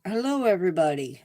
Hello, everybody.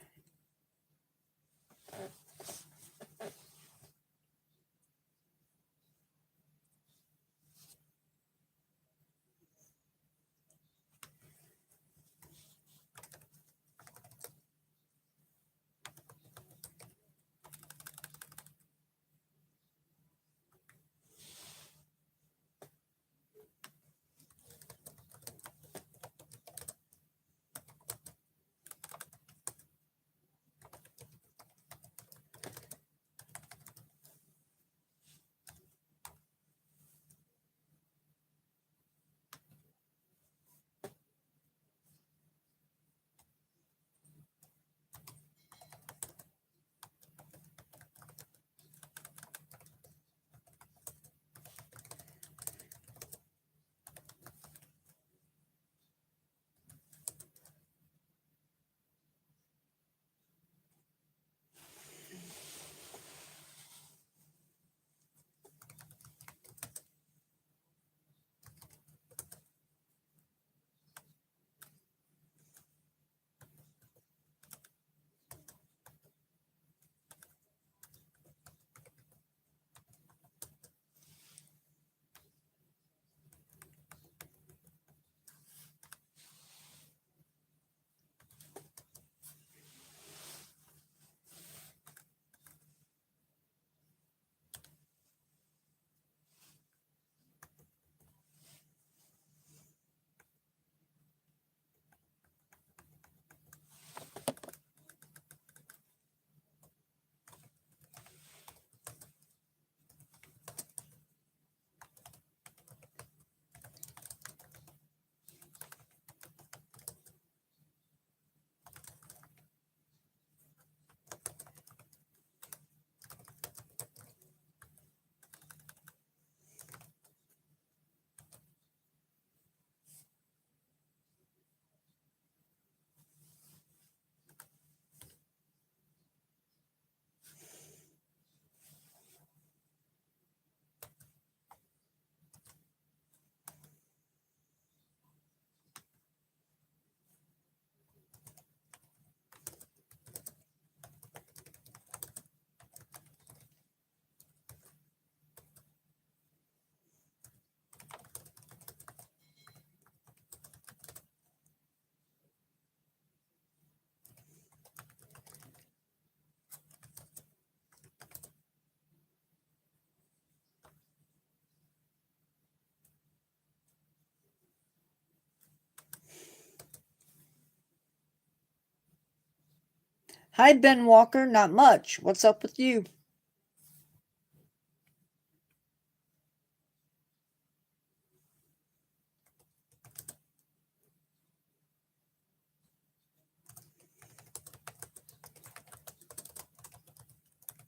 Hi, Ben Walker. Not much. What's up with you?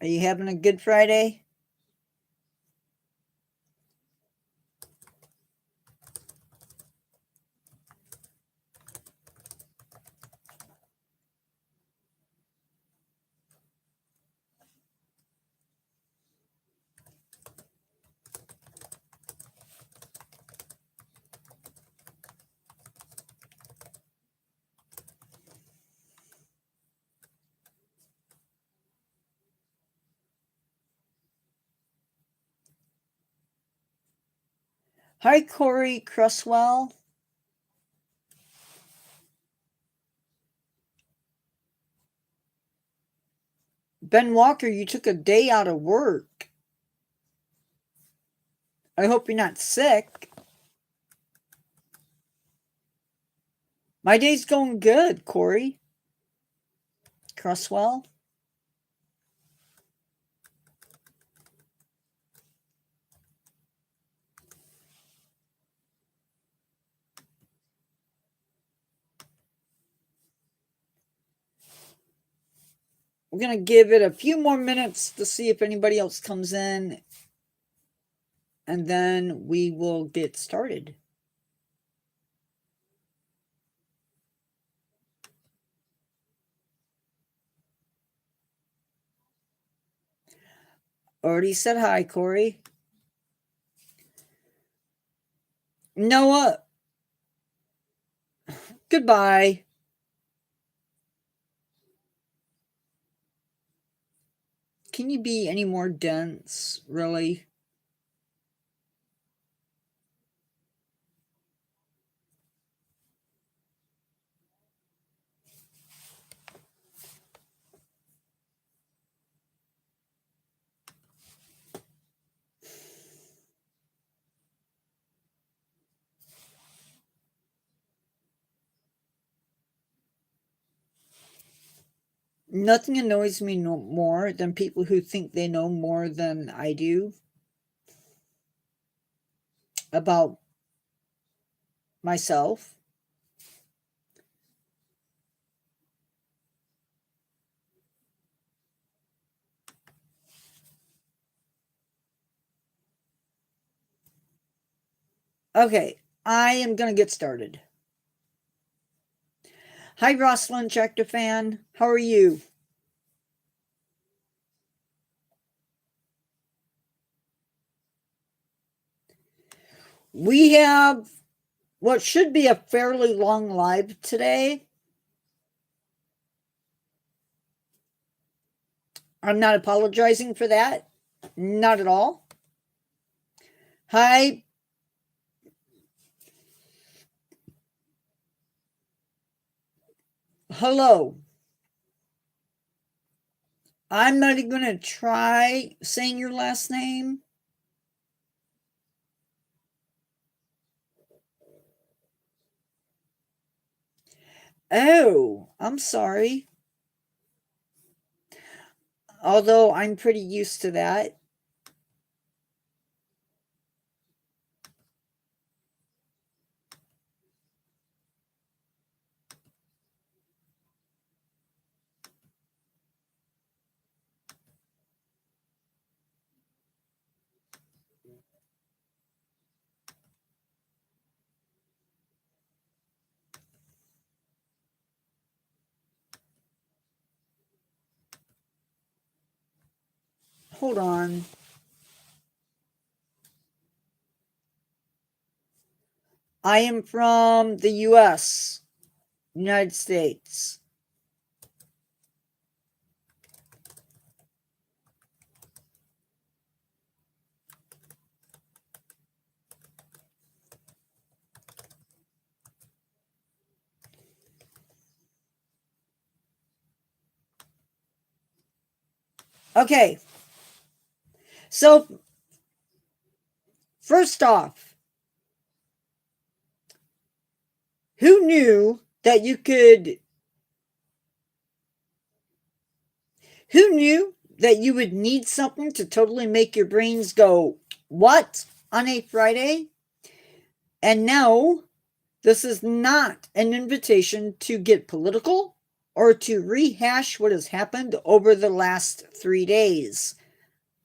Are you having a good Friday? Hi, Corey Cresswell. Ben Walker, you took a day out of work. I hope you're not sick. My day's going good, Corey Cresswell. We're going to give it a few more minutes to see if anybody else comes in, and then we will get started. Already said hi, Corey. Noah, goodbye. can you be any more dense, really? Nothing annoys me more than people who think they know more than I do about myself. Okay, I am going to get started. Hi, Rosalind Tractor Fan. How are you? We have what should be a fairly long live today. I'm not apologizing for that. Not at all. Hi. Hello. I'm not even going to try saying your last name. Oh, I'm sorry. Although I'm pretty used to that. Hold on. I am from the US, United States. Okay. So, first off, who knew that you could Who knew that you would need something to totally make your brains go, what, on a Friday? And no, this is not an invitation to get political or to rehash what has happened over the last 3 days.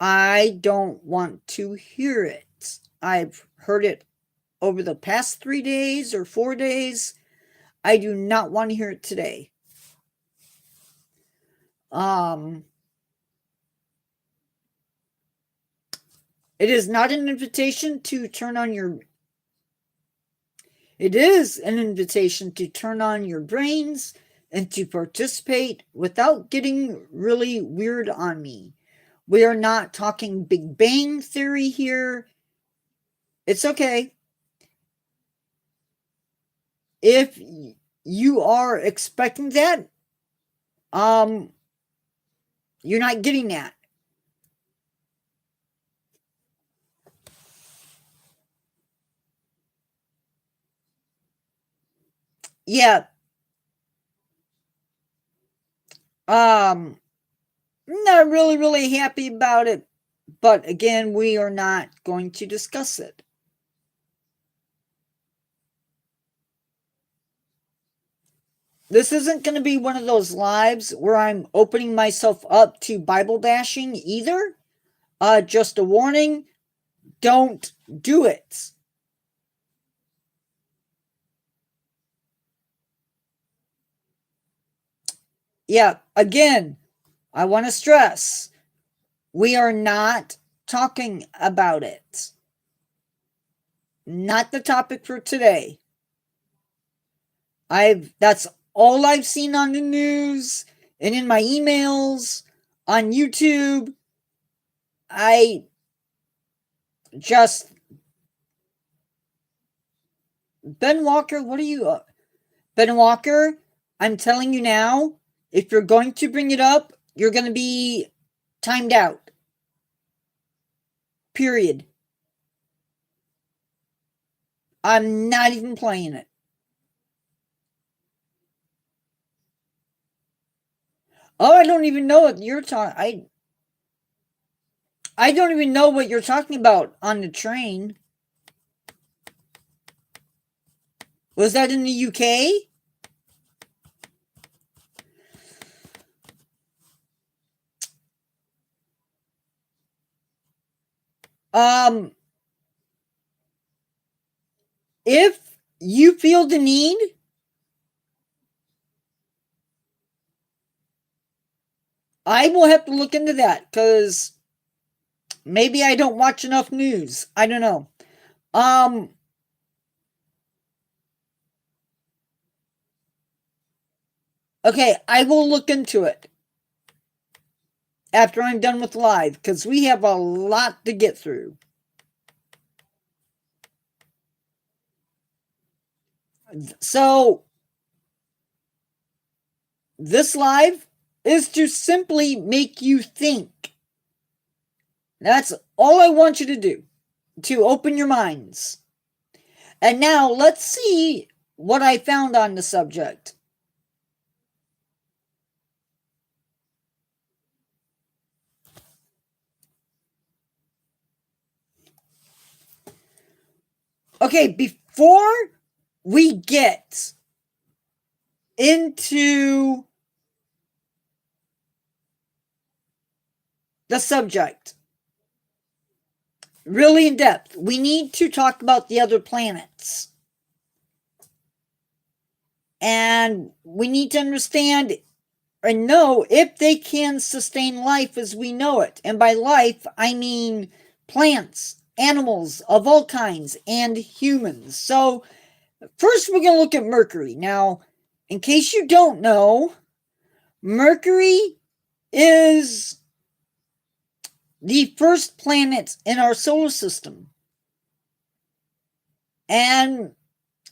I don't want to hear it. I've heard it over the past 3 days or 4 days. I do not want to hear it today. It is not an invitation to turn on your It is an invitation to turn on your brains and to participate without getting really weird on me. We are not talking Big Bang Theory here. It's okay. If you are expecting that, you're not getting that. Yeah. Not really happy about it. But again, we are not going to discuss it. This isn't going to be one of those lives where I'm opening myself up to Bible bashing either. Just a warning, don't do it. Yeah, again, I want to stress, we are not talking about it. Not the topic for today. That's all I've seen on the news and in my emails, on YouTube, I just Ben Walker, what are you Ben Walker, I'm telling you now, if you're going to bring it up, you're going to be timed out. Period. I'm not even playing it. Oh, I don't even know what you're talking. I don't even know what you're talking about on the train. Was that in the UK? If you feel the need, I will have to look into that because maybe I don't watch enough news. I don't know. Okay, I will look into it after I'm done with live because we have a lot to get through. So, this live is to simply make you think. That's all I want you to do, to open your minds. And now let's see what I found on the subject. Okay, before we get into the subject really in depth, we need to talk about the other planets. And we need to understand and know if they can sustain life as we know it. And by life, I mean plants, animals of all kinds, and humans. So, first, we're going to look at Mercury. Now, in case you don't know, Mercury is the first planet in our solar system. And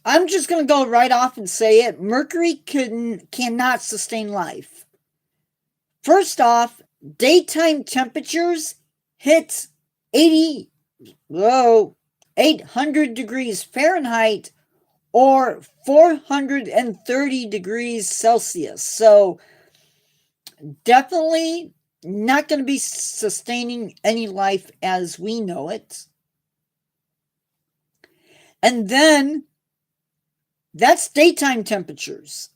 I'm just going to go right off and say it. Mercury cannot sustain life. First off, daytime temperatures hit 800 degrees Fahrenheit or 430 degrees Celsius. So definitely not going to be sustaining any life as we know it. And then that's daytime temperatures.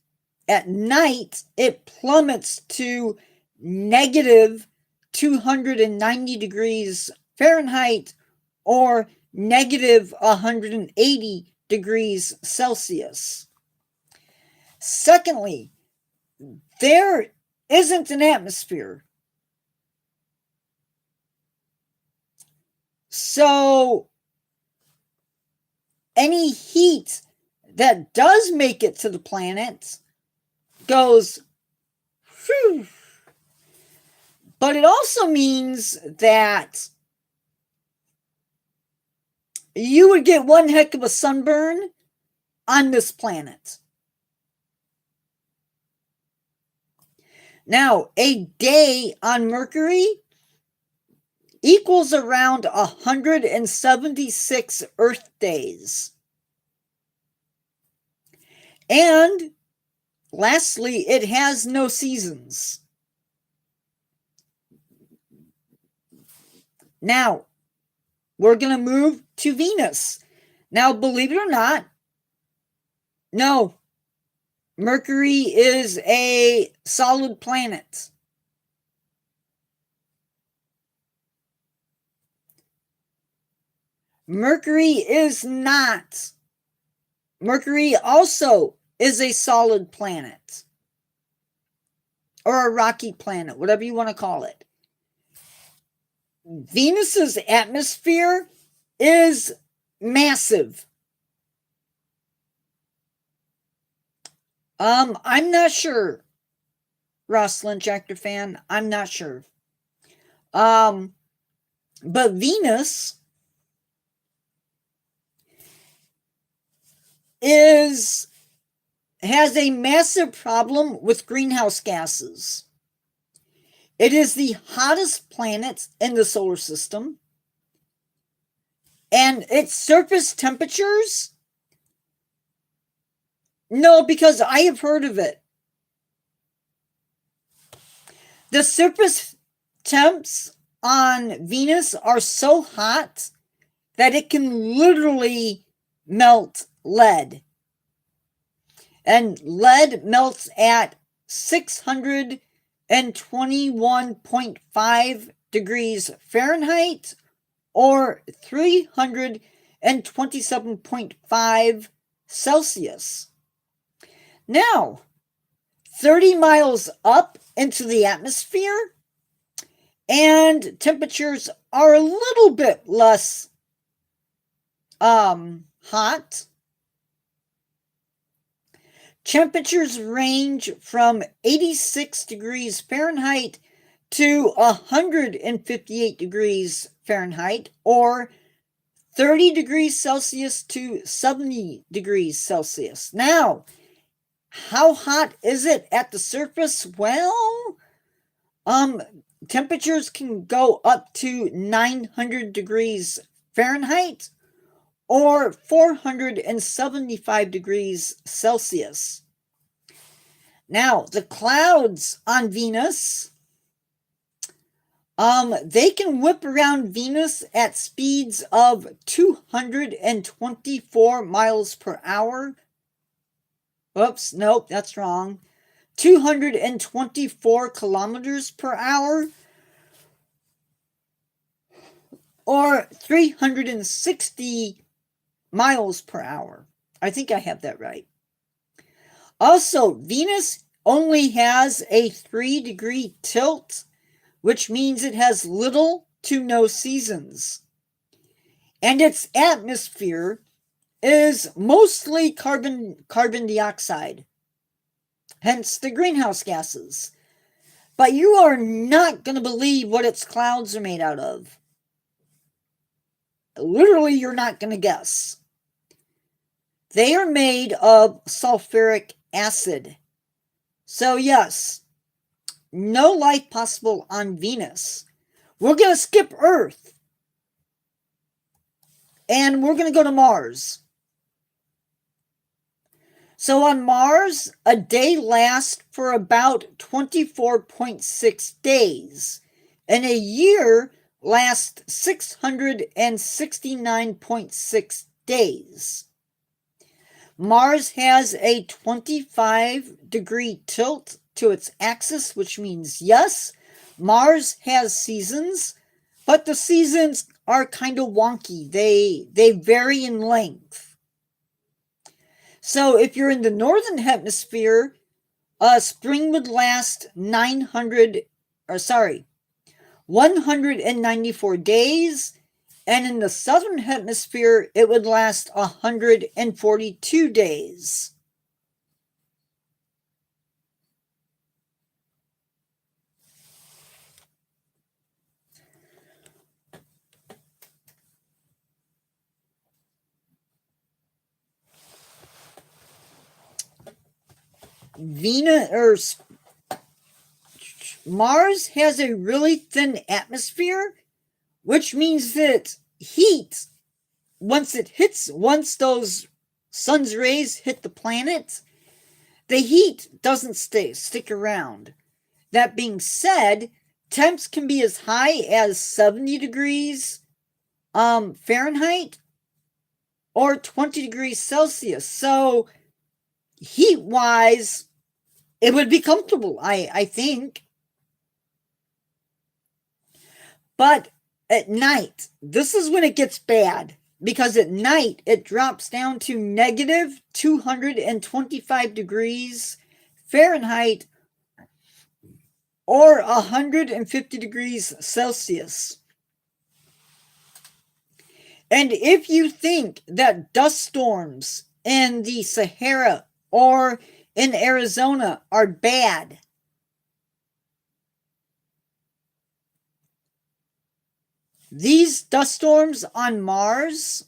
At night, it plummets to negative 290 degrees Fahrenheit or negative 180 degrees Celsius. Secondly, there isn't an atmosphere. So any heat that does make it to the planet goes, whew. But it also means that you would get one heck of a sunburn on this planet. Now, a day on Mercury equals around 176 Earth days. And lastly, it has no seasons. Now, we're going to move to Venus. Now, believe it or not, no, Mercury is a solid planet. Mercury is not. Mercury also is a solid planet. Or a rocky planet, whatever you want to call it. Venus's atmosphere is massive. I'm not sure, Ross Lynch, actor fan. I'm not sure. But Venus has a massive problem with greenhouse gases. It is the hottest planet in the solar system, and its surface temperatures, no, because I have heard of it. The surface temps on Venus are so hot that it can literally melt lead. And lead melts at 621.5 degrees Fahrenheit or 327.5 Celsius. Now, 30 miles up into the atmosphere, and temperatures are a little bit less hot. Temperatures range from 86 degrees Fahrenheit to 158 degrees Fahrenheit, or 30 degrees Celsius to 70 degrees Celsius. Now, how hot is it at the surface? Well, temperatures can go up to 900 degrees Fahrenheit or 475 degrees Celsius. Now, the clouds on Venus, they can whip around Venus at speeds of 224 miles per hour. Oops, nope, that's wrong. 224 kilometers per hour, or 360 miles per hour. I think I have that right. Also, Venus only has a 3-degree tilt, which means it has little to no seasons. And its atmosphere is mostly carbon dioxide, hence the greenhouse gases. But you are not going to believe what its clouds are made out of. Literally, you're not going to guess. They are made of sulfuric acid. So yes, no life possible on Venus. We're going to skip Earth, and we're going to go to Mars. So on Mars, a day lasts for about 24.6 days, and a year lasts 669.6 days. Mars has a 25-degree tilt to its axis, which means yes, Mars has seasons, but the seasons are kind of wonky. They vary in length. So if you're in the northern hemisphere, spring would last 194 days, and in the southern hemisphere, it would last 142 days. Mars has a really thin atmosphere, which means that heat, once those sun's rays hit the planet, the heat doesn't stick around. That being said, temps can be as high as 70 degrees Fahrenheit or 20 degrees Celsius. So heat-wise, it would be comfortable, I think. But at night, this is when it gets bad, because at night it drops down to negative 225 degrees Fahrenheit or 150 degrees Celsius. And if you think that dust storms in the Sahara or in Arizona are bad, These dust storms on Mars,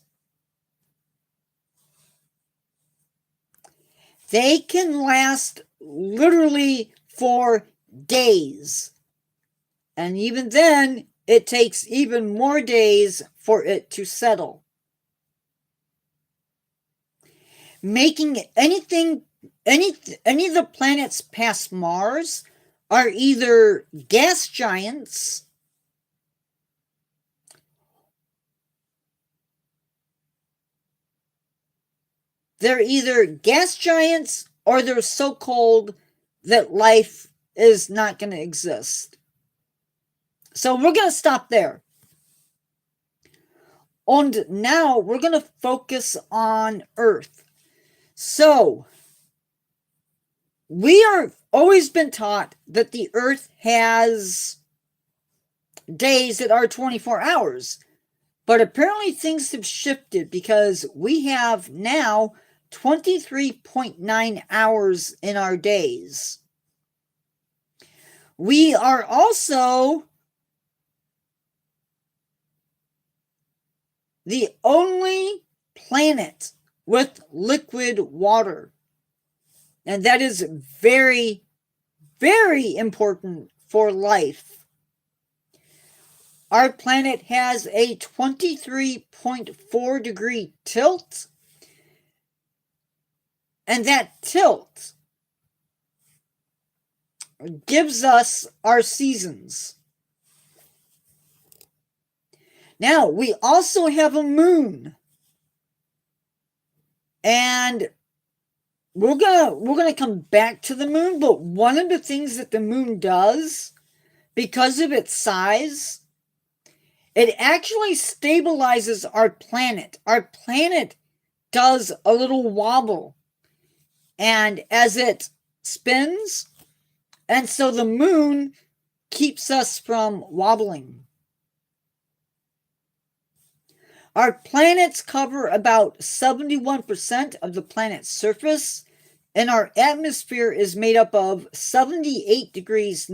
they can last literally for days. And even then, it takes even more days for it to settle. Making any of the planets past Mars are either gas giants or they're so cold that life is not going to exist. So we're going to stop there. And now we're going to focus on Earth. So we are always been taught that the Earth has days that are 24 hours. But apparently things have shifted because we have now 23.9 hours in our days. We are also the only planet with liquid water. And that is very, very important for life. Our planet has a 23.4 degree tilt. And that tilt gives us our seasons. Now, we also have a moon. And we're gonna come back to the moon, but one of the things that the moon does, because of its size, it actually stabilizes our planet. Our planet does a little wobble, and as it spins, and so the moon keeps us from wobbling. Our planets cover about 71% of the planet's surface, and our atmosphere is made up of 78 degrees.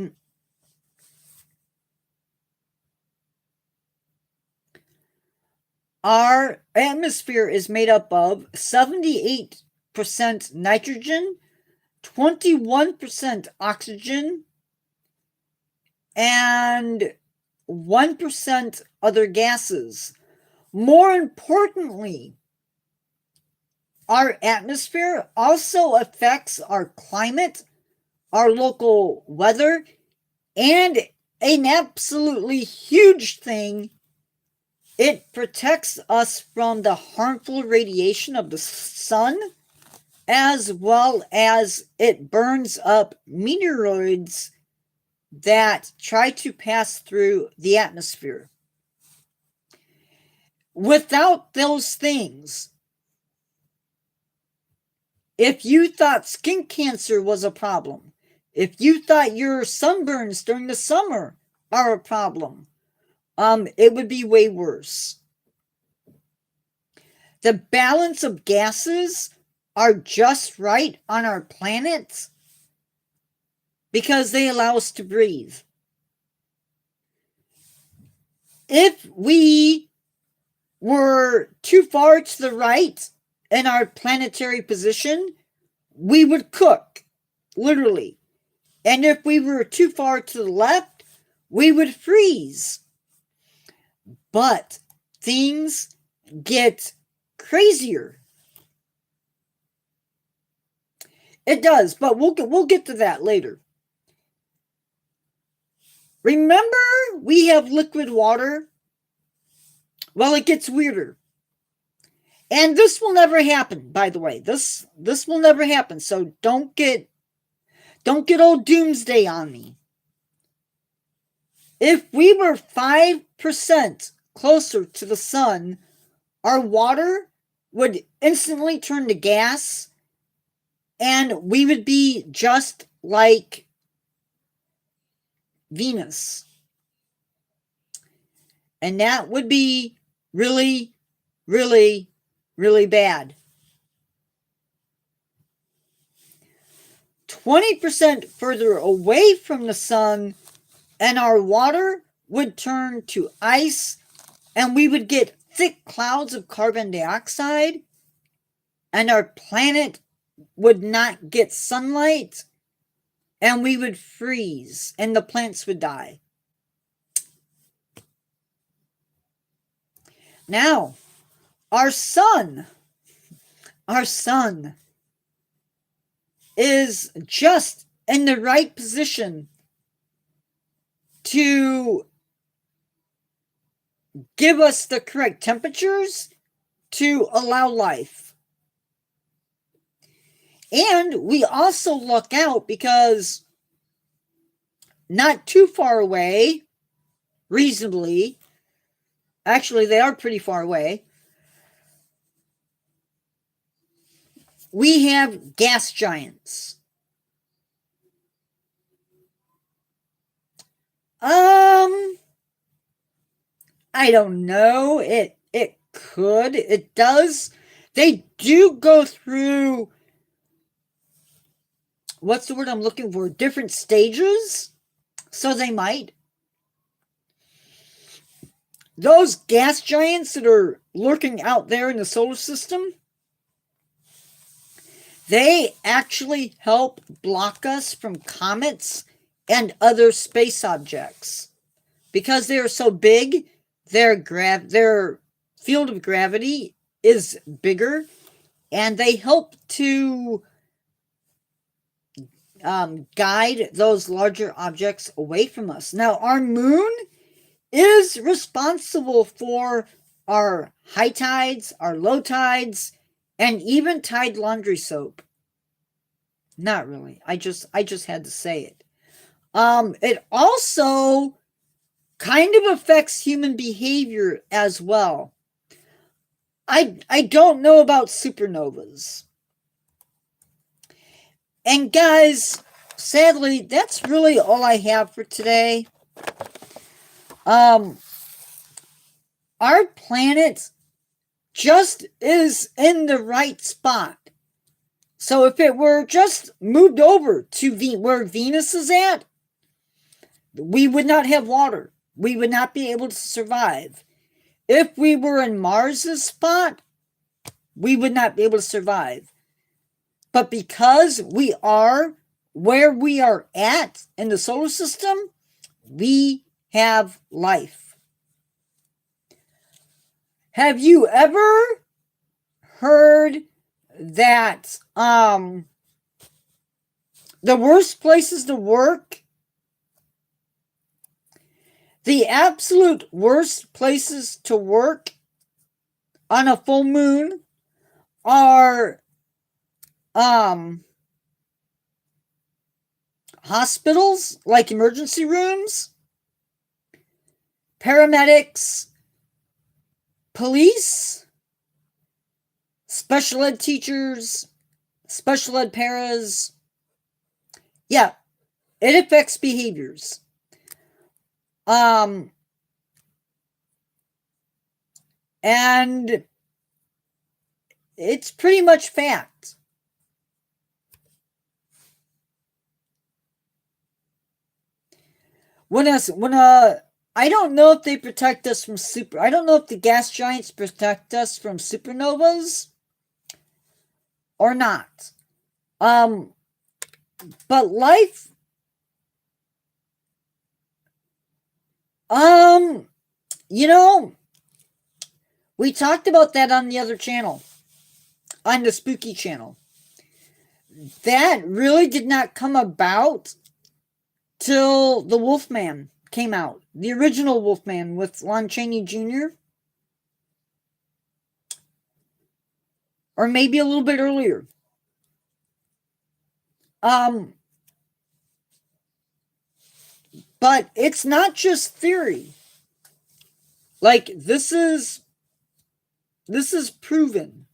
Our atmosphere is made up of 78% nitrogen, 21% oxygen, and 1% other gases. More importantly, our atmosphere also affects our climate, our local weather, and an absolutely huge thing, it protects us from the harmful radiation of the sun, as well as it burns up meteoroids that try to pass through the atmosphere. Without those things, if you thought skin cancer was a problem, if you thought your sunburns during the summer are a problem, it would be way worse. The balance of gases are just right on our planet because they allow us to breathe. If we were too far to the right in our planetary position, we would cook, literally. And if we were too far to the left, we would freeze. But things get crazier. It does, but we'll get to that later. Remember, we have liquid water. Well, it gets weirder. And this will never happen, by the way. This will never happen. So don't get old doomsday on me. If we were 5% closer to the sun, our water would instantly turn to gas, and we would be just like Venus. And that would be really, really, really bad. 20% further away from the sun, and our water would turn to ice and we would get thick clouds of carbon dioxide, and our planet would not get sunlight, and we would freeze, and the plants would die. Now, our sun is just in the right position to give us the correct temperatures to allow life. And we also luck out because not too far away, reasonably, actually they are pretty far away, we have gas giants. I don't know. It could. It does. They do go through, what's the word I'm looking for? Different stages. So they might. Those gas giants that are lurking out there in the solar system, they actually help block us from comets and other space objects. Because they are so big, their field of gravity is bigger, and they help to guide those larger objects away from us. Now, our moon is responsible for our high tides, our low tides, and even Tide laundry soap. Not really. I just had to say it. It also kind of affects human behavior as well. I don't know about supernovas. And guys, sadly, that's really all I have for today. Our planet just is in the right spot. So if it were just moved over to where Venus is at, we would not have water. We would not be able to survive. If we were in Mars's spot, we would not be able to survive. But because we are where we are at in the solar system, we have life. Have you ever heard that the worst places to work, the absolute worst places to work on a full moon are hospitals, like emergency rooms, paramedics, police, special ed teachers, special ed paras? Yeah, it affects behaviors. And it's pretty much fact. I don't know if they protect us from I don't know if the gas giants protect us from supernovas or not. But life, we talked about that on the other channel, on the Spooky channel. That really did not come about till the Wolfman came out. The original Wolfman with Lon Chaney Jr. Or maybe a little bit earlier. But it's not just theory. Like, this is proven.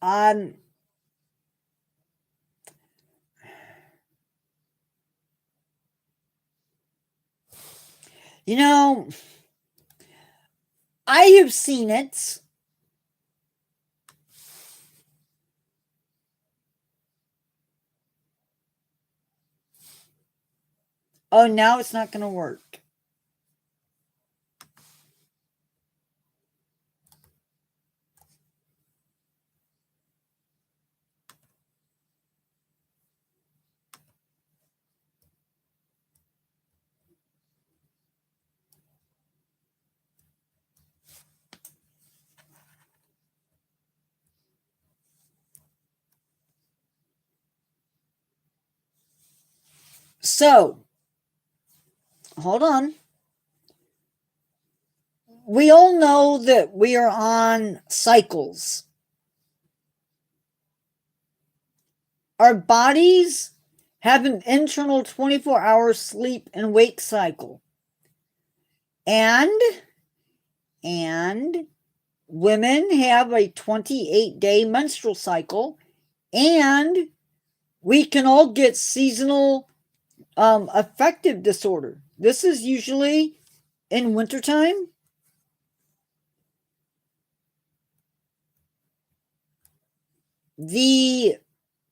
you know, I have seen it. Oh, now it's not going to work. So, hold on. We all know that we are on cycles. Our bodies have an internal 24-hour sleep and wake cycle. And women have a 28-day menstrual cycle, and we can all get seasonal affective disorder. This is usually in wintertime. The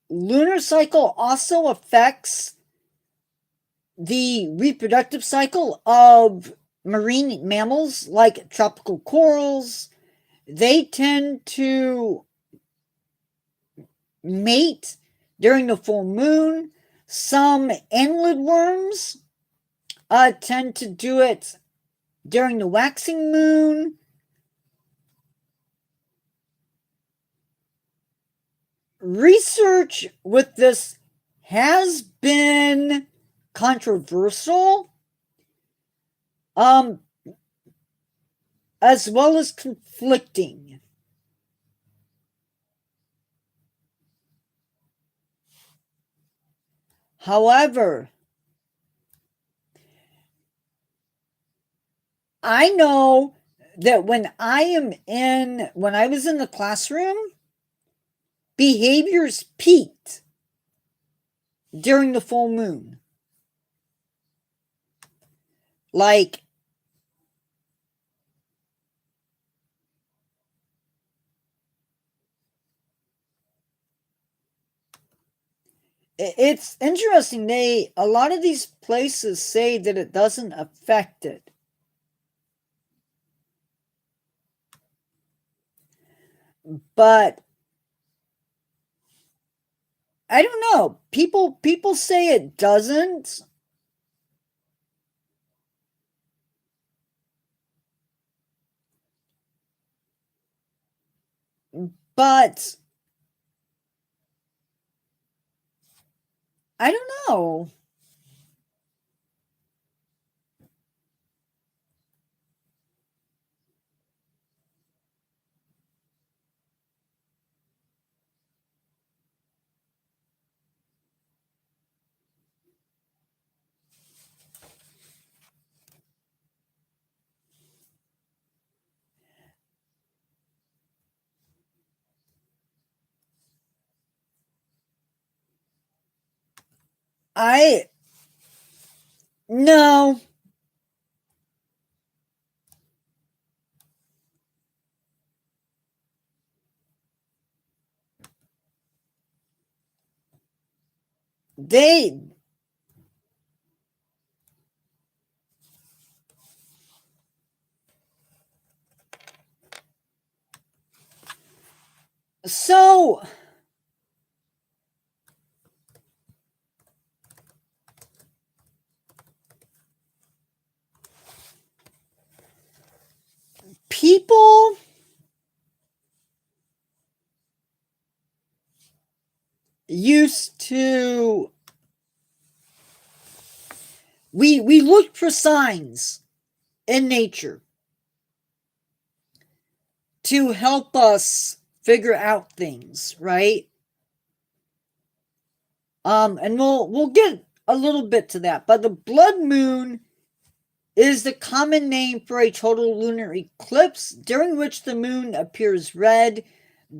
lunar cycle also affects the reproductive cycle of marine mammals like tropical corals. They tend to mate during the full moon. Some annelid worms tend to do it during the waxing moon. Research with this has been controversial, as well as conflicting. However, I know that when I was in the classroom, behaviors peaked during the full moon. Like, it's interesting. A lot of these places say that it doesn't affect it. But I don't know. People say it doesn't. But I don't know. No. So people used to we looked for signs in nature to help us figure out things, right? And we'll get a little bit to that, but the blood moon is the common name for a total lunar eclipse during which the moon appears red,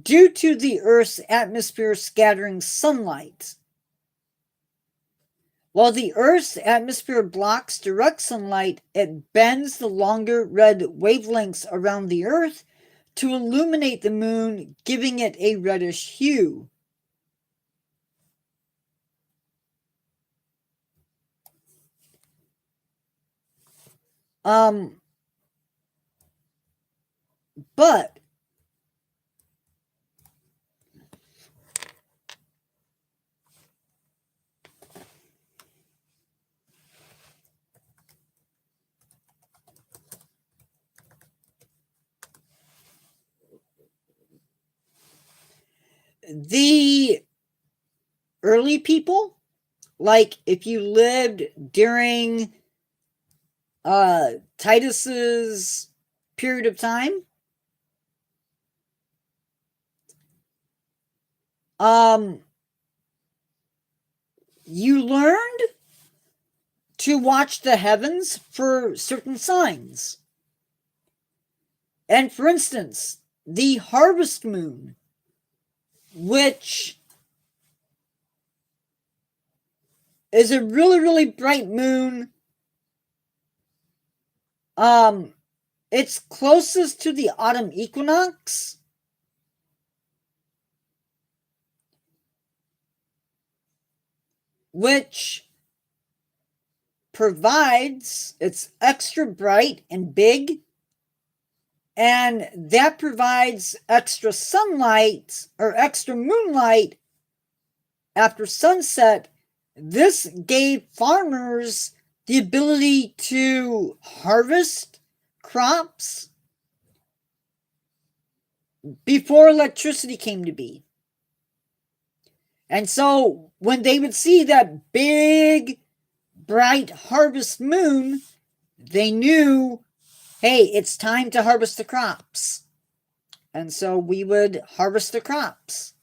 due to the Earth's atmosphere scattering sunlight. While the Earth's atmosphere blocks direct sunlight, it bends the longer red wavelengths around the Earth to illuminate the moon, giving it a reddish hue. But the early people, like if you lived during Titus's period of time, you learned to watch the heavens for certain signs. And for instance, the harvest moon, which is a really, really bright moon. It's closest to the autumn equinox. Which provides, it's extra bright and big, and that provides extra sunlight or extra moonlight after sunset. This gave farmers the ability to harvest crops before electricity came to be. And so when they would see that big, bright harvest moon, they knew, hey, it's time to harvest the crops. And so we would harvest the crops.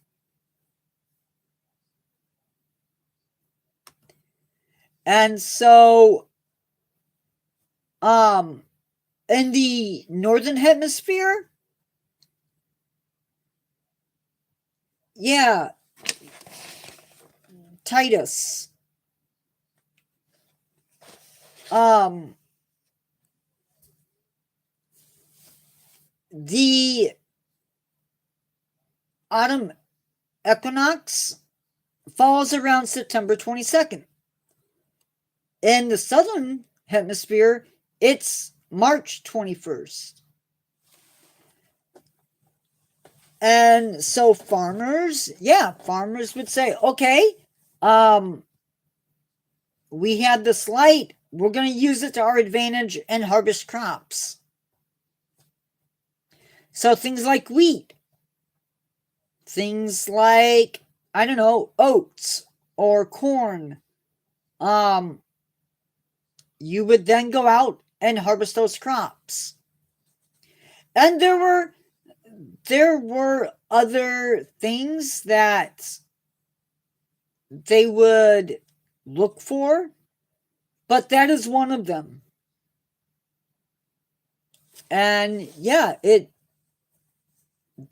And so, in the northern hemisphere, yeah, Titus, the autumn equinox falls around September 22nd. In the southern hemisphere, it's March 21st. And so farmers would say, okay, we had this light, we're going to use it to our advantage and harvest crops. So things like wheat, things like, I don't know, oats or corn, you would then go out and harvest those crops. And there were other things that they would look for, but that is one of them. And yeah,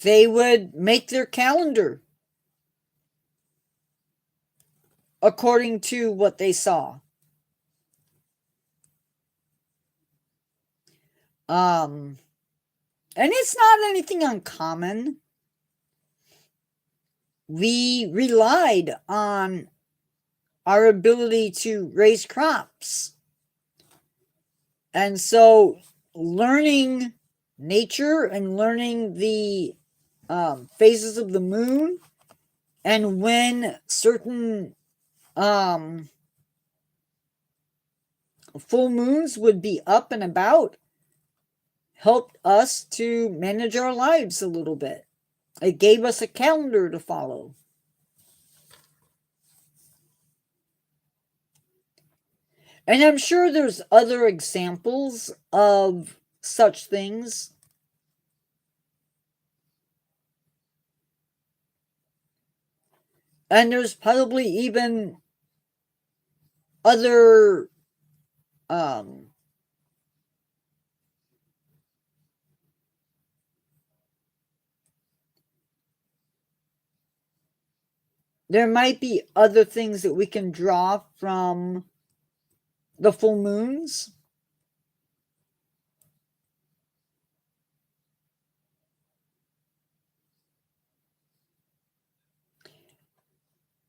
they would make their calendar according to what they saw. And it's not anything uncommon. We relied on our ability to raise crops. And so learning nature and learning the phases of the moon and when certain full moons would be up and about helped us to manage our lives a little bit. It gave us a calendar to follow. And I'm sure there's other examples of such things. And there's probably even other there might be other things that we can draw from the full moons.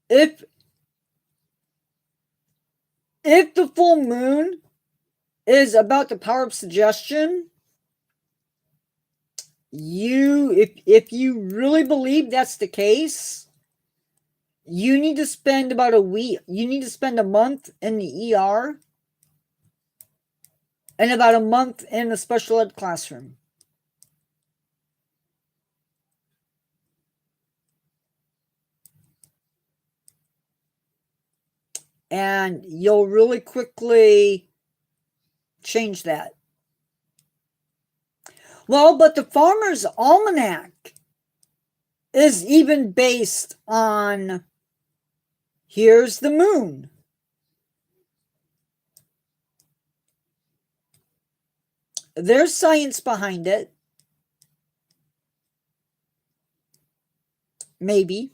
If the full moon is about the power of suggestion, if you really believe that's the case, you need to spend about a week, you need to spend a month in the ER and about a month in a special ed classroom. And you'll really quickly change that. Well, but the Farmer's Almanac is even based on here's the moon. There's science behind it. Maybe.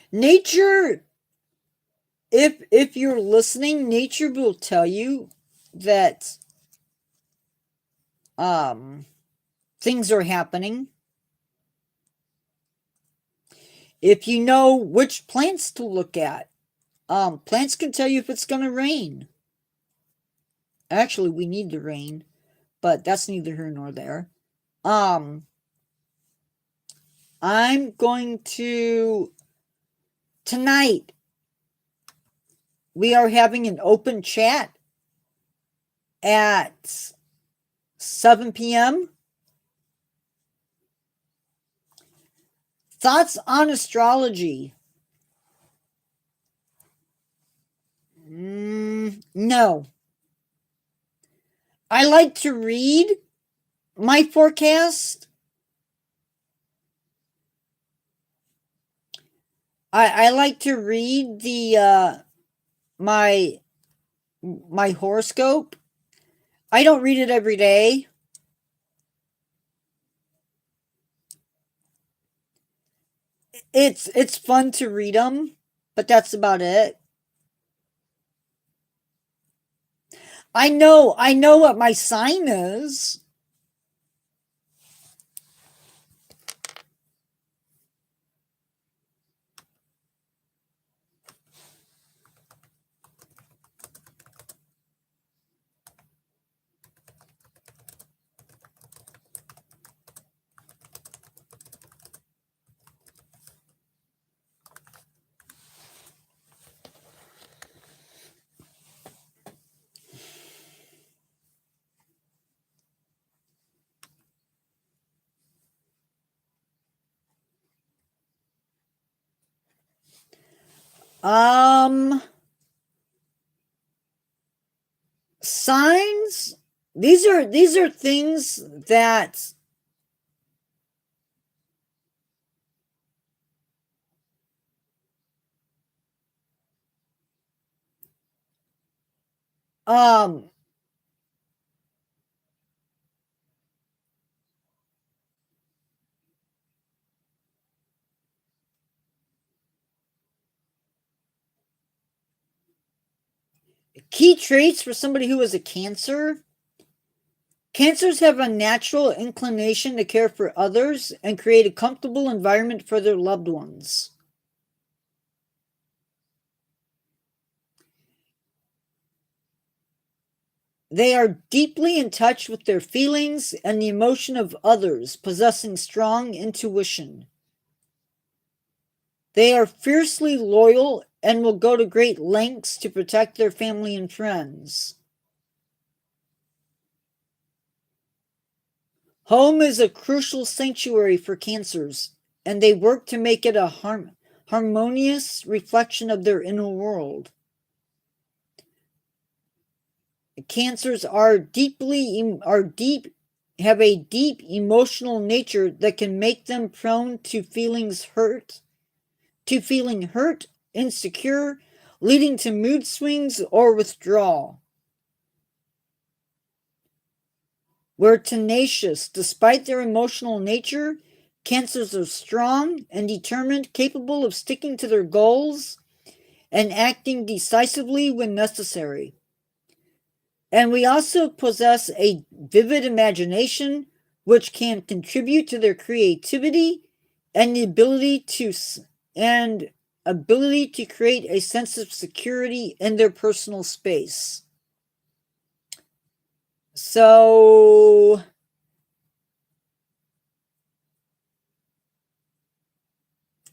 Nature, if you're listening, nature will tell you that things are happening. If you know which plants to look at, plants can tell you if it's going to rain. Actually, we need the rain, but that's neither here nor there. I'm going to tonight. We are having an open chat at 7 p.m. Thoughts on astrology? No. I like to read my forecast. I like to read the my horoscope. I don't read it every day. It's fun to read them, but that's about it. I know what my sign is. Signs, these are things that key traits for somebody who is a Cancer. Cancers have a natural inclination to care for others and create a comfortable environment for their loved ones. They are deeply in touch with their feelings and the emotion of others, possessing strong intuition. They are fiercely loyal and will go to great lengths to protect their family and friends. Home is a crucial sanctuary for Cancers, and they work to make it a harmonious reflection of their inner world. Cancers have a deep emotional nature that can make them prone to feeling hurt, insecure, leading to mood swings or withdrawal. We're tenacious. Despite their emotional nature, Cancers are strong and determined, capable of sticking to their goals and acting decisively when necessary. And we also possess a vivid imagination, which can contribute to their creativity and the ability to create a sense of security in their personal space. So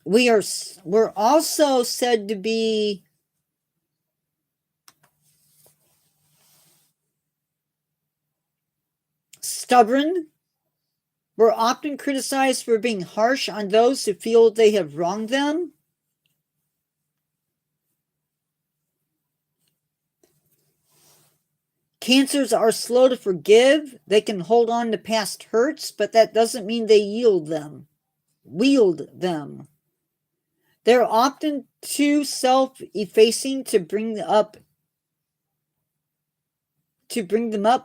we're also said to be stubborn. We're often criticized for being harsh on those who feel they have wronged them. Cancers are slow to forgive. They can hold on to past hurts, but that doesn't mean they wield them. They're often too self-effacing to bring them up,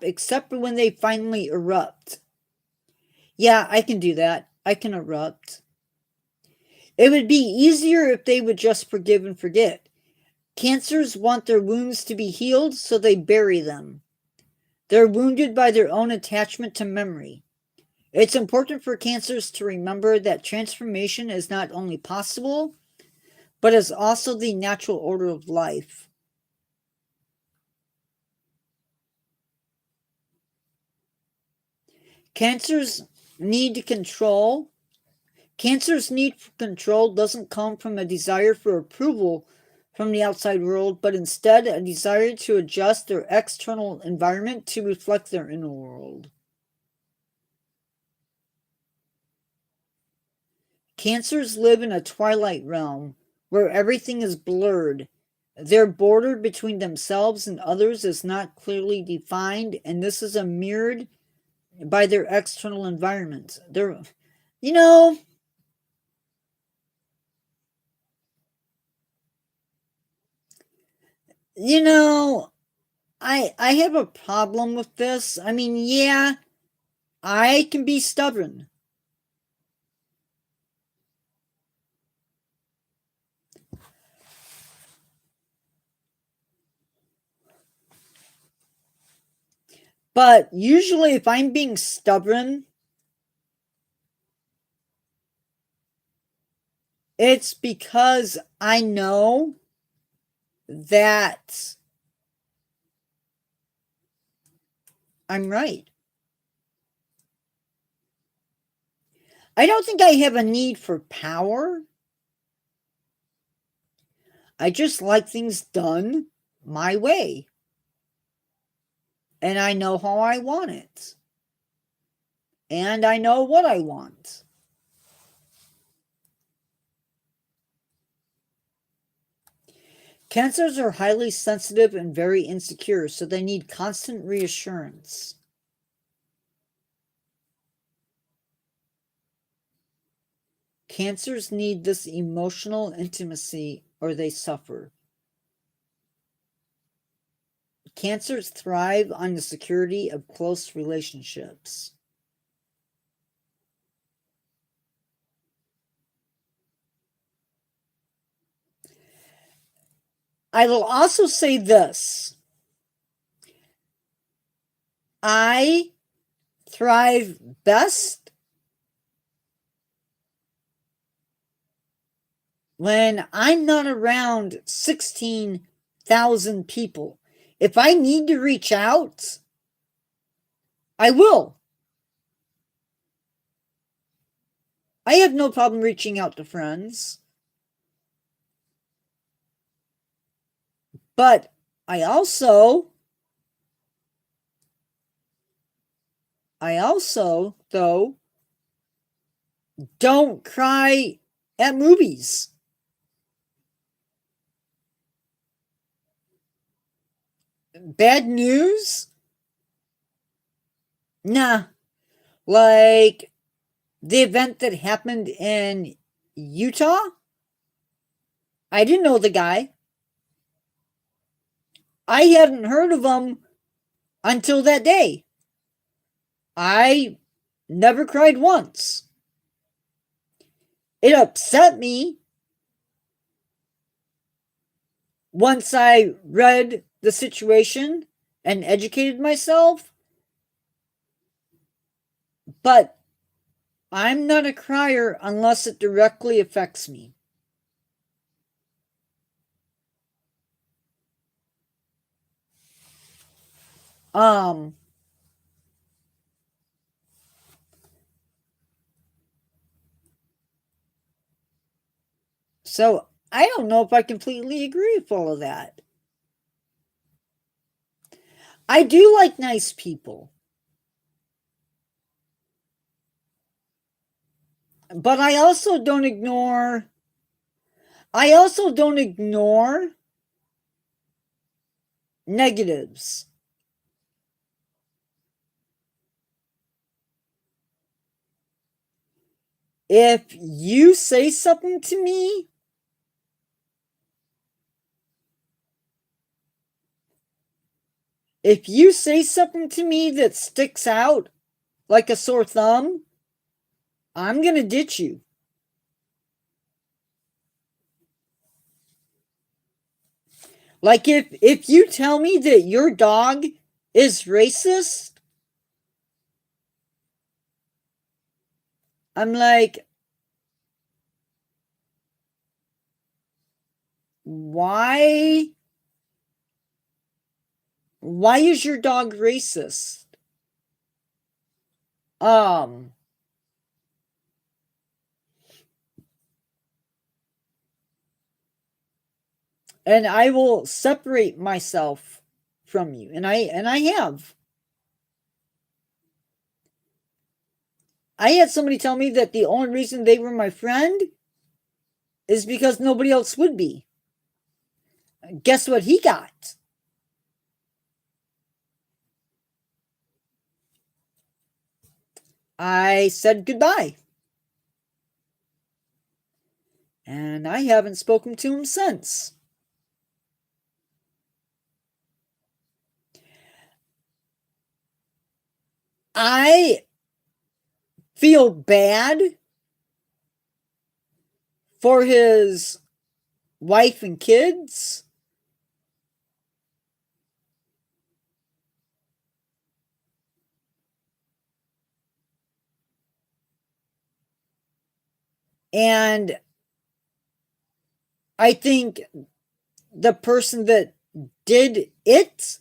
except for when they finally erupt. Yeah, I can do that. I can erupt. It would be easier if they would just forgive and forget. Cancers want their wounds to be healed, so they bury them. They're wounded by their own attachment to memory. It's important for cancers to remember that transformation is not only possible, but is also the natural order of life. Cancer's need for control doesn't come from a desire for approval from the outside world, but instead a desire to adjust their external environment to reflect their inner world. Cancers live in a twilight realm where everything is blurred. Their border between themselves and others is not clearly defined, and this is mirrored by their external environment. I have a problem with this. I mean, yeah, I can be stubborn. But usually if I'm being stubborn, it's because I know that I'm right. I don't think I have a need for power. I just like things done my way. And I know how I want it. And I know what I want. Cancers are highly sensitive and very insecure, so they need constant reassurance. Cancers need this emotional intimacy or they suffer. Cancers thrive on the security of close relationships. I will also say this. I thrive best when I'm not around 16,000 people. If I need to reach out, I will. I have no problem reaching out to friends. But I also, though, don't cry at movies. Bad news? Nah. Like the event that happened in Utah? I didn't know the guy. I hadn't heard of him until that day. I never cried once. It upset me once I read the situation and educated myself, but I'm not a crier unless it directly affects me. Um, so I don't know if I completely agree with all of that. I do like nice people, but I also don't ignore negatives. If you say something to me, that sticks out like a sore thumb, I'm going to ditch you. Like if you tell me that your dog is racist, I'm like, why is your dog racist? Um and I will separate myself from you. And I have. I had somebody tell me that the only reason they were my friend is because nobody else would be. Guess what he got? I said goodbye. And I haven't spoken to him since. I feel bad for his wife and kids. And I think the person that did it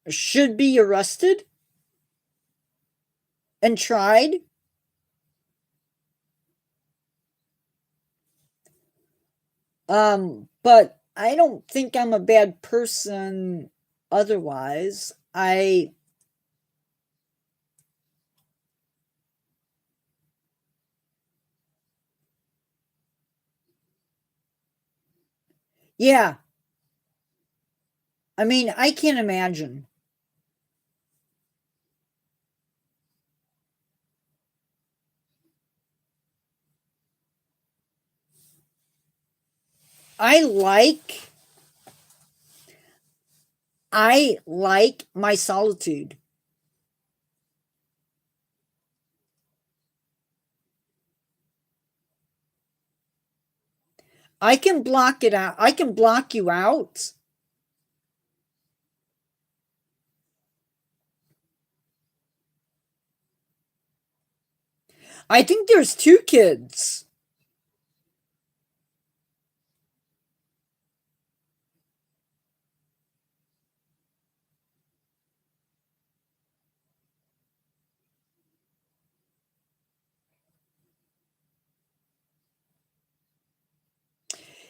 should be arrested and tried. But I don't think I'm a bad person otherwise. Yeah, I mean, I can't imagine. I like my solitude. I can block it out. I can block you out. I think there's two kids.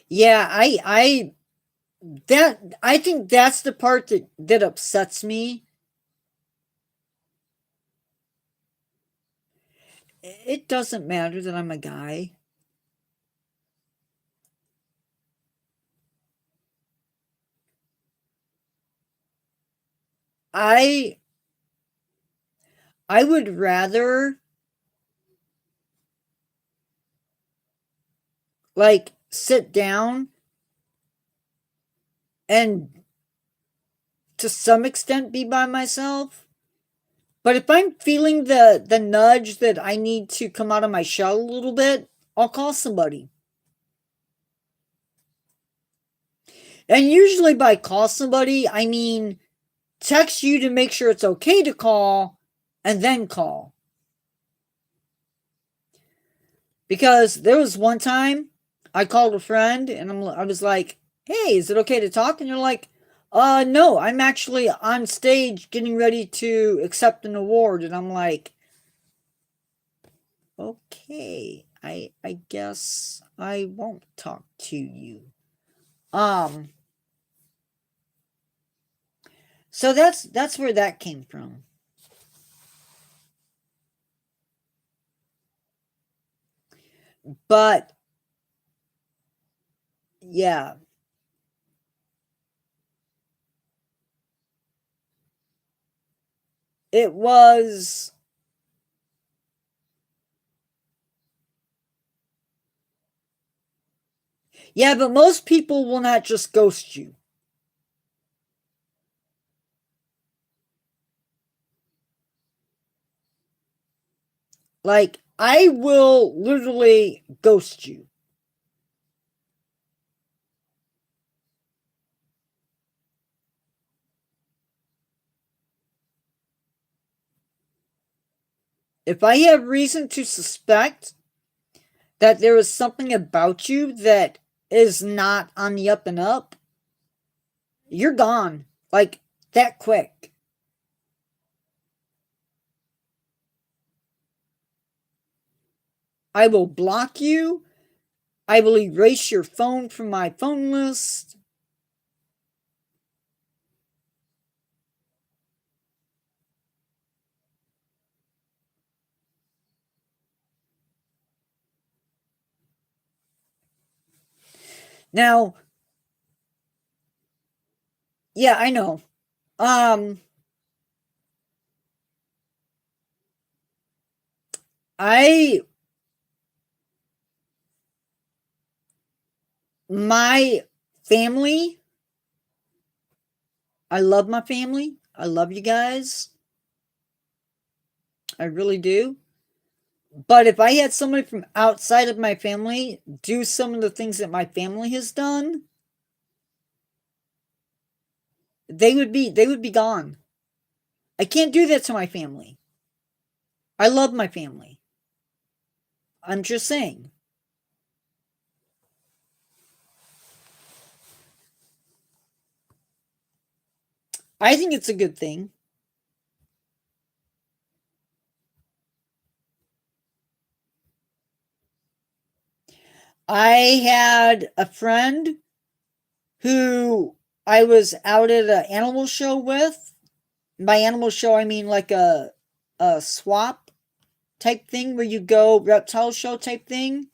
Yeah, I think that's the part that upsets me. It doesn't matter that I'm a guy. I I would rather like sit down and to some extent be by myself But if I'm feeling the nudge that I need to come out of my shell a little bit, I'll call somebody. And usually by call somebody, I mean text you to make sure it's okay to call and then call. Because there was one time I called a friend and I was like, hey, is it okay to talk? And you're like, no, I'm actually on stage getting ready to accept an award. And I'm like, okay, I guess I won't talk to you. So that's where that came from. But yeah, it was. Yeah, but most people will not just ghost you. Like, I will literally ghost you. If I have reason to suspect that there is something about you that is not on the up and up, you're gone. Like, that quick. I will block you. I will erase your phone from my phone list. Now, yeah, I know. Um, I my family, I love my family. I love you guys. I really do. But if I had somebody from outside of my family do some of the things that my family has done, they would be gone. I can't do that to my family. I love my family. I'm just saying. I think it's a good thing. I had a friend who I was out at an animal show with. By animal show, I mean like a swap type thing where you go reptile show type thing.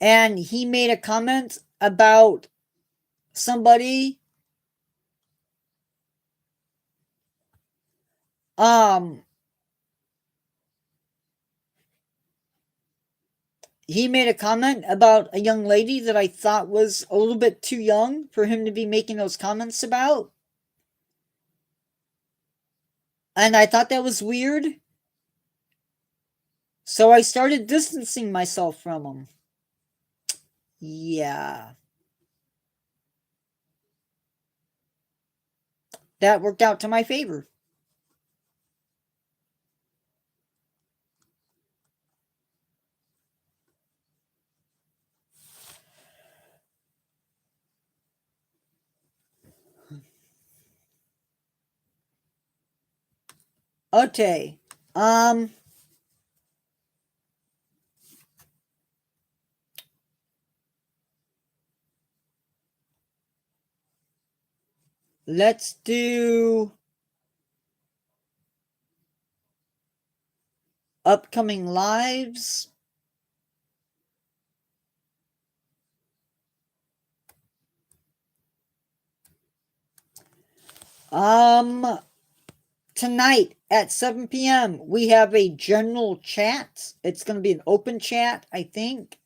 And he made a comment about somebody. Um, he made a comment about a young lady that I thought was a little bit too young for him to be making those comments about. And I thought that was weird. So I started distancing myself from him. Yeah. That worked out to my favor. Okay. Um, let's do upcoming lives. Um, Tonight at 7 p.m., we have a general chat. It's going to be an open chat, I think.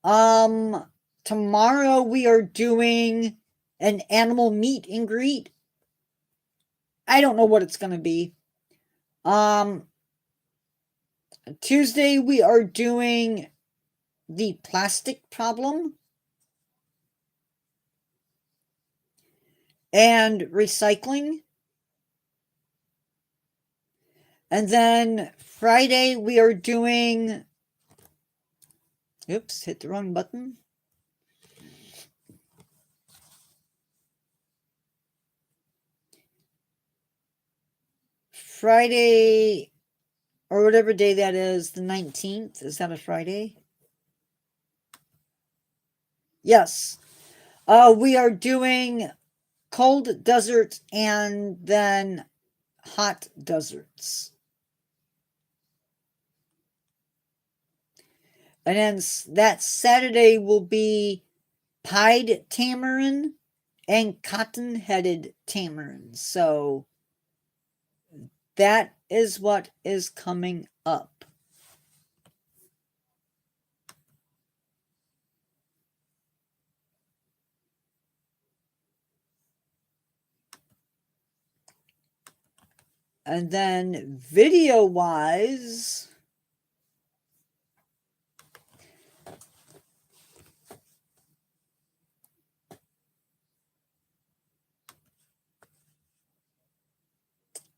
Um, Tomorrow we are doing an animal meet and greet. I don't know what it's going to be. Tuesday we are doing the plastic problem and recycling. And then Friday we are doing, oops, hit the wrong button. Friday, or whatever day that is, the 19th. Is that a Friday? Yes. We are doing cold deserts and then hot deserts. And then that Saturday will be pied tamarin and cotton-headed tamarin. So that is what is coming up. And then video-wise,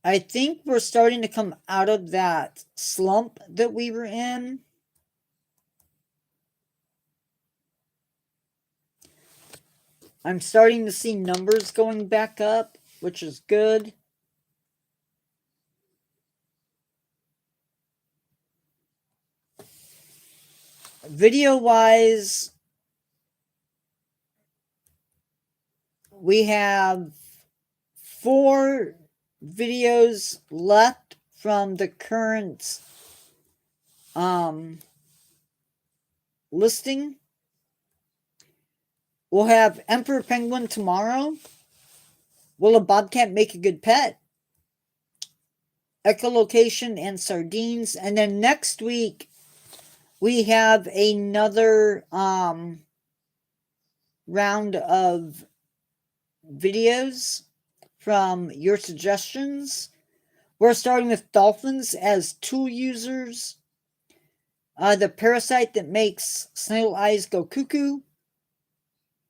I think we're starting to come out of that slump that we were in. I'm starting to see numbers going back up, which is good. Video-wise, we have 4 videos left from the current listing. We'll have Emperor Penguin tomorrow. Will a bobcat make a good pet? Echolocation and sardines. And then next week, we have another round of videos from your suggestions. We're starting with dolphins as tool users. The parasite that makes snail eyes go cuckoo.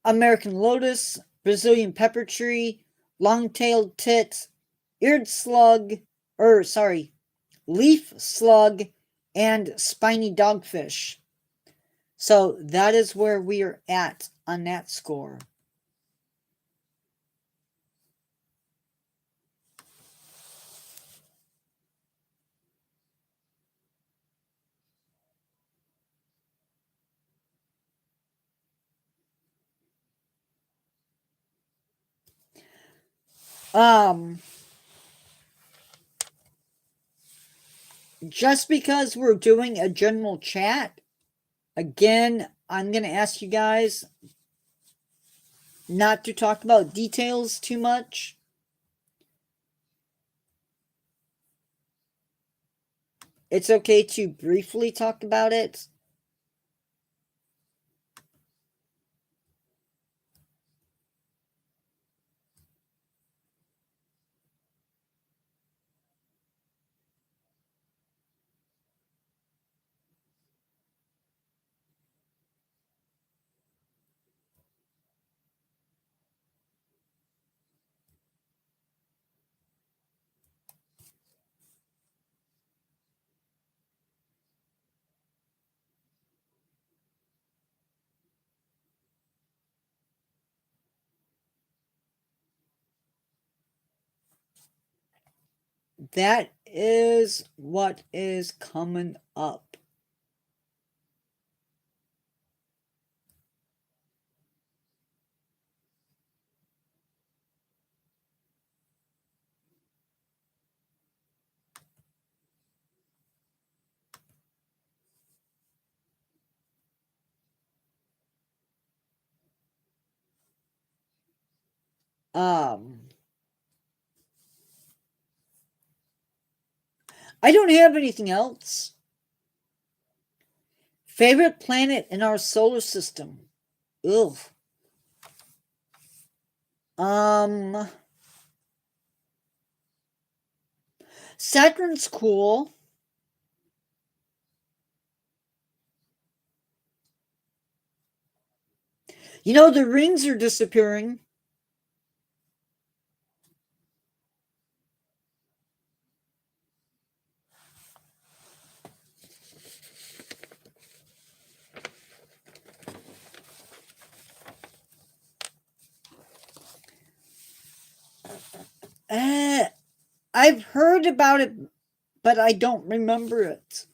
American lotus, Brazilian pepper tree, long-tailed tit, eared slug, leaf slug, and spiny dogfish. So that is where we are at on that score. Just because we're doing a general chat, again, I'm going to ask you guys not to talk about details too much. It's okay to briefly talk about it. That is what is coming up. I don't have anything else. Favorite planet in our solar system? Ugh. Saturn's cool. You know, the rings are disappearing. I've heard about it, but I don't remember it.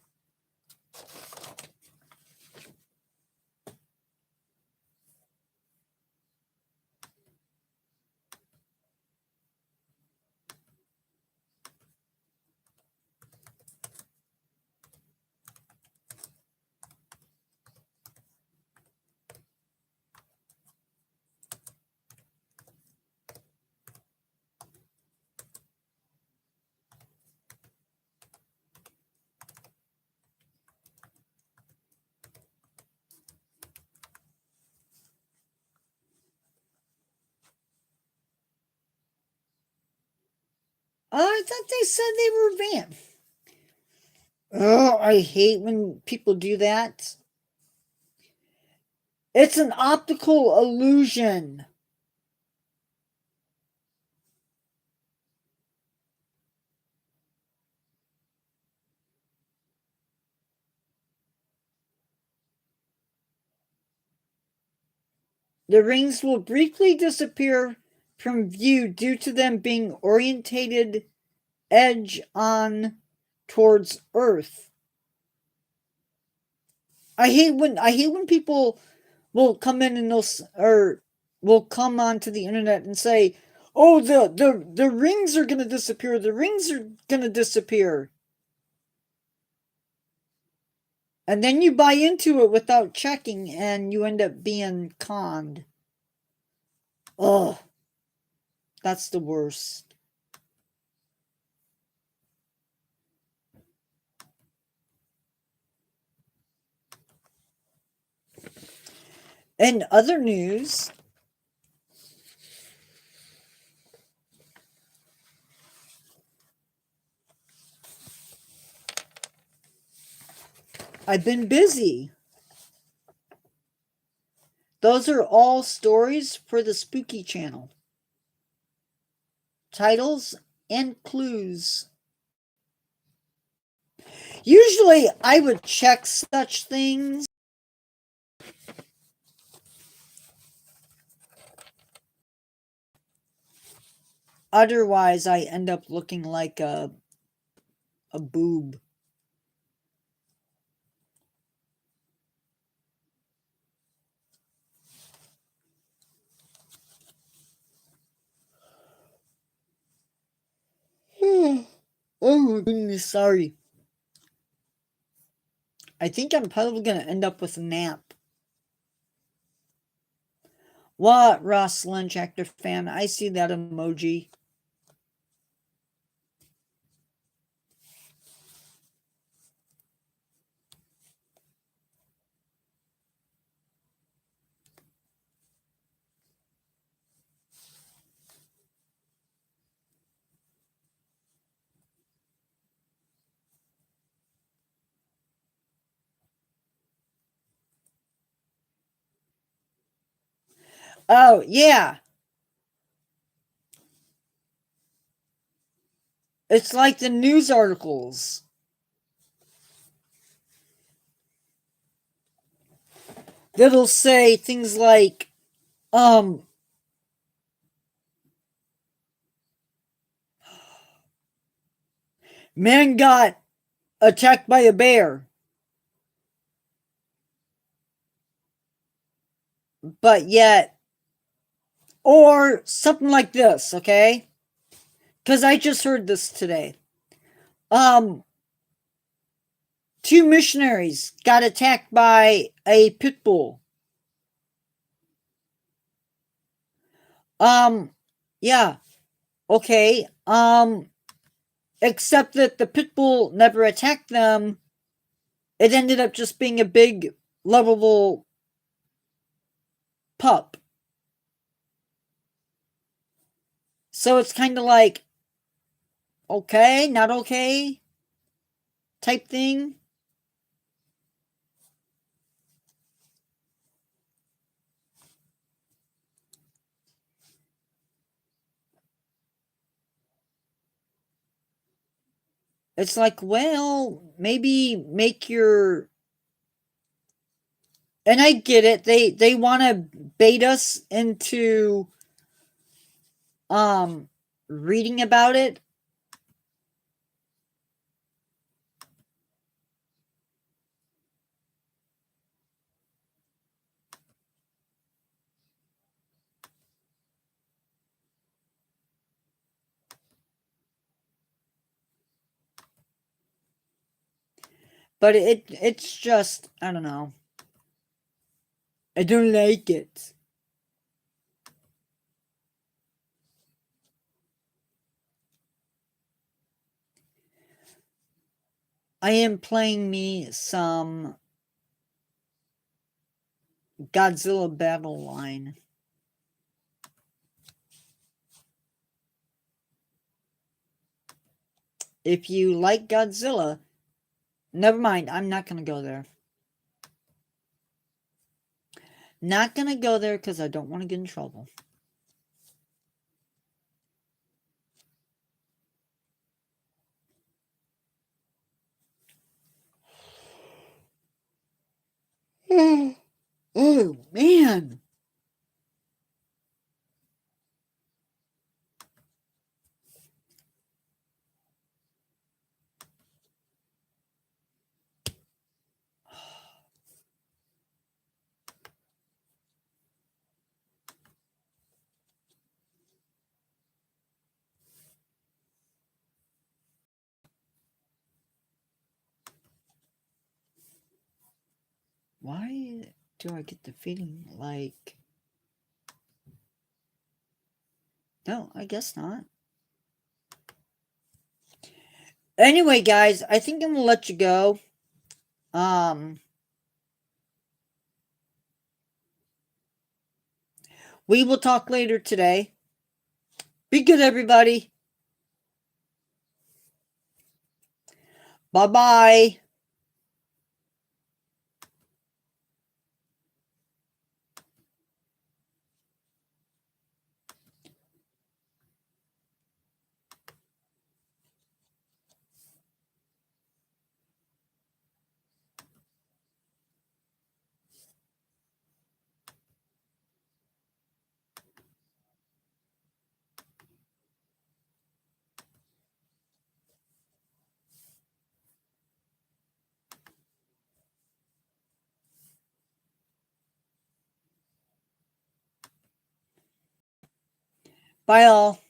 I thought they said they were van. Oh, I hate when people do that. It's an optical illusion. The rings will briefly disappear from view due to them being orientated edge on towards Earth. I hate when people will come in and will come onto the internet and say, "Oh, the rings are going to disappear. The rings are going to disappear." And then you buy into it without checking and you end up being conned. Ugh. That's the worst. In other news, I've been busy. Those are all stories for the Spooky Channel. Titles and clues. Usually I would check such things. Otherwise, I end up looking like a boob. Oh, goodness, sorry. I think I'm probably going to end up with a nap. What, Ross Lynch, actor fan? I see that emoji. Oh, yeah. It's like the news articles. That'll say things like, man got attacked by a bear. But yet, or something like this, okay? Because I just heard this today. Two missionaries got attacked by a pit bull. Yeah. Okay. Except that the pit bull never attacked them. It ended up just being a big, lovable pup. So it's kind of like, okay, not okay type thing. It's like, well, maybe make your, and I get it. They want to bait us into um reading about it. But it's just, I don't know. I don't like it. I am playing me some Godzilla Battle Line. If you like Godzilla, never mind, I'm not going to go there. Not going to go there because I don't want to get in trouble. Oh, man. Why do I get the feeling like... No, I guess not. Anyway, guys, I think I'm going to let you go. We will talk later today. Be good, everybody. Bye-bye. Bye, all.